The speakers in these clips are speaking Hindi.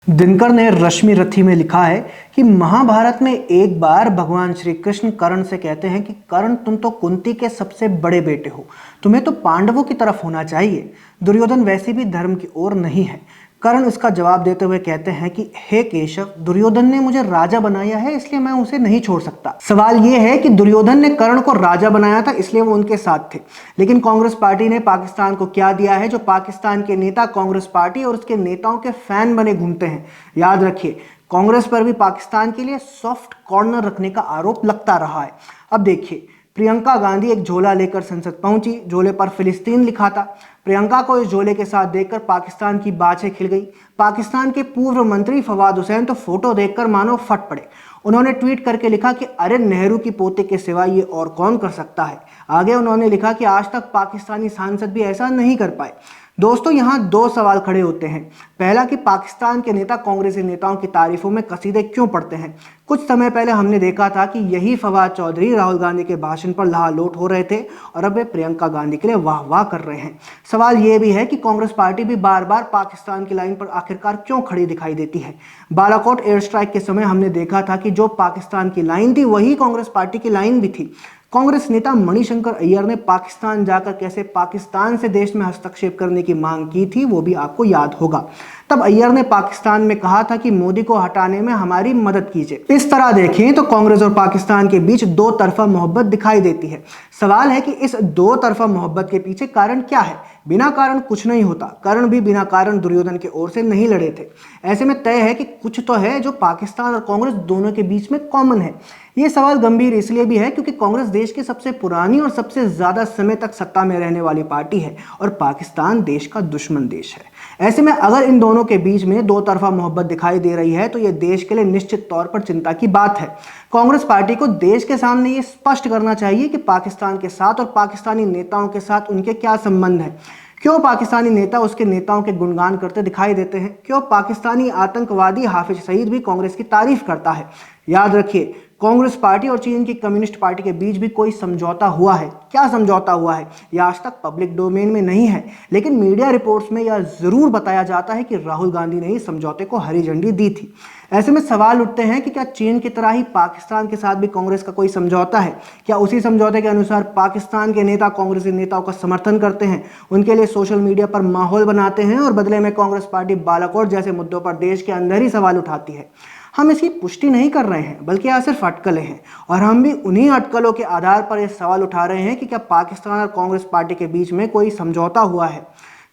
दिनकर ने रश्मि रथी में लिखा है कि महाभारत में एक बार भगवान श्री कृष्ण कर्ण से कहते हैं कि कर्ण, तुम तो कुंती के सबसे बड़े बेटे हो, तुम्हें तो पांडवों की तरफ होना चाहिए, दुर्योधन वैसे भी धर्म की ओर नहीं है। कर्ण इसका जवाब देते हुए कहते हैं कि हे केशव, दुर्योधन ने मुझे राजा बनाया है, इसलिए मैं उसे नहीं छोड़ सकता। सवाल यह है कि दुर्योधन ने कर्ण को राजा बनाया था, इसलिए वो उनके साथ थे, लेकिन कांग्रेस पार्टी ने पाकिस्तान को क्या दिया है जो पाकिस्तान के नेता कांग्रेस पार्टी और उसके नेताओं के फैन बने घूमते हैं। याद रखिए, कांग्रेस पर भी पाकिस्तान के लिए सॉफ्ट कॉर्नर रखने का आरोप लगता रहा है। अब देखिए, प्रियंका गांधी एक झोला लेकर संसद पहुंची, झोले पर फिलिस्तीन लिखा था। प्रियंका को इस झोले के साथ देखकर पाकिस्तान की बाछें खिल गई। पाकिस्तान के पूर्व मंत्री फवाद हुसैन तो फोटो देखकर मानो फट पड़े। उन्होंने ट्वीट करके लिखा कि अरे, नेहरू की पोते के सिवा ये और कौन कर सकता है। आगे उन्होंने लिखा कि आज तक पाकिस्तानी सांसद भी ऐसा नहीं कर पाए। दोस्तों, यहाँ दो सवाल खड़े होते हैं। पहला कि पाकिस्तान के नेता कांग्रेसी नेताओं की तारीफों में कसीदे क्यों पढ़ते हैं। कुछ समय पहले हमने देखा था कि यही फवाद चौधरी राहुल गांधी के भाषण पर लहालोट हो रहे थे और अब वे प्रियंका गांधी के लिए वाह वाह कर रहे हैं। सवाल यह भी है कि कांग्रेस पार्टी भी बार बार पाकिस्तान की लाइन पर आखिरकार क्यों खड़ी दिखाई देती है। बालाकोट एयर स्ट्राइक के समय हमने देखा था कि जो पाकिस्तान की लाइन थी वही कांग्रेस पार्टी की लाइन भी थी। कांग्रेस नेता मणिशंकर अय्यर ने पाकिस्तान जाकर कैसे पाकिस्तान से देश में हस्तक्षेप करने की मांग की थी, वो भी आपको याद होगा। तब अय्यर ने पाकिस्तान में कहा था कि मोदी को हटाने में हमारी मदद कीजिए। इस तरह देखें तो कांग्रेस और पाकिस्तान के बीच दो तरफा मोहब्बत दिखाई देती है। सवाल है कि इस दो तरफा मोहब्बत के पीछे कारण क्या है। बिना कारण कुछ नहीं होता। कर्ण भी बिना कारण दुर्योधन की ओर से नहीं लड़े थे। ऐसे में तय है कि कुछ तो है जो पाकिस्तान और कांग्रेस दोनों के बीच में कॉमन है। ये सवाल गंभीर इसलिए भी है क्योंकि कांग्रेस देश की सबसे पुरानी और सबसे ज्यादा समय तक सत्ता में रहने वाली पार्टी है और पाकिस्तान देश का दुश्मन देश है। ऐसे में अगर इन दोनों के बीच में दो तरफा मोहब्बत दिखाई दे रही है तो यह देश के लिए निश्चित तौर पर चिंता की बात है। कांग्रेस पार्टी को देश के सामने ये स्पष्ट करना चाहिए कि पाकिस्तान के साथ और पाकिस्तानी नेताओं के साथ उनके क्या संबंध है। क्यों पाकिस्तानी नेता उसके नेताओं के गुणगान करते दिखाई देते हैं। क्यों पाकिस्तानी आतंकवादी हाफिज सईद भी कांग्रेस की तारीफ करता है। याद रखिए, कांग्रेस पार्टी और चीन की कम्युनिस्ट पार्टी के बीच भी कोई समझौता हुआ है। क्या समझौता हुआ है यह आज तक पब्लिक डोमेन में नहीं है, लेकिन मीडिया रिपोर्ट्स में यह जरूर बताया जाता है कि राहुल गांधी ने इस समझौते को हरी झंडी दी थी। ऐसे में सवाल उठते हैं कि क्या चीन की तरह ही पाकिस्तान के साथ भी कांग्रेस का कोई समझौता है। क्या उसी समझौते के अनुसार पाकिस्तान के नेता कांग्रेसी नेताओं का समर्थन करते हैं, उनके लिए सोशल मीडिया पर माहौल बनाते हैं और बदले में कांग्रेस पार्टी बालाकोट जैसे मुद्दों पर देश के अंदर ही सवाल उठाती है। हम इसकी पुष्टि नहीं कर रहे हैं, बल्कि यह सिर्फ अटकलें हैं और हम भी उन्हीं अटकलों के आधार पर यह सवाल उठा रहे हैं कि क्या पाकिस्तान और कांग्रेस पार्टी के बीच में कोई समझौता हुआ है।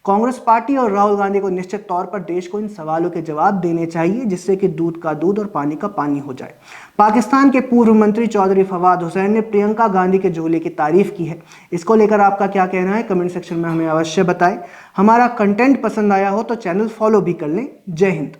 कांग्रेस पार्टी और राहुल गांधी को निश्चित तौर पर देश को इन सवालों के जवाब देने चाहिए, जिससे कि दूध का दूध और पानी का पानी हो जाए। पाकिस्तान के पूर्व मंत्री चौधरी फवाद हुसैन ने प्रियंका गांधी के झोले की तारीफ की है। इसको लेकर आपका क्या कहना है, कमेंट सेक्शन में हमें अवश्य बताएं। हमारा कंटेंट पसंद आया हो तो चैनल फॉलो भी कर लें। जय हिंद।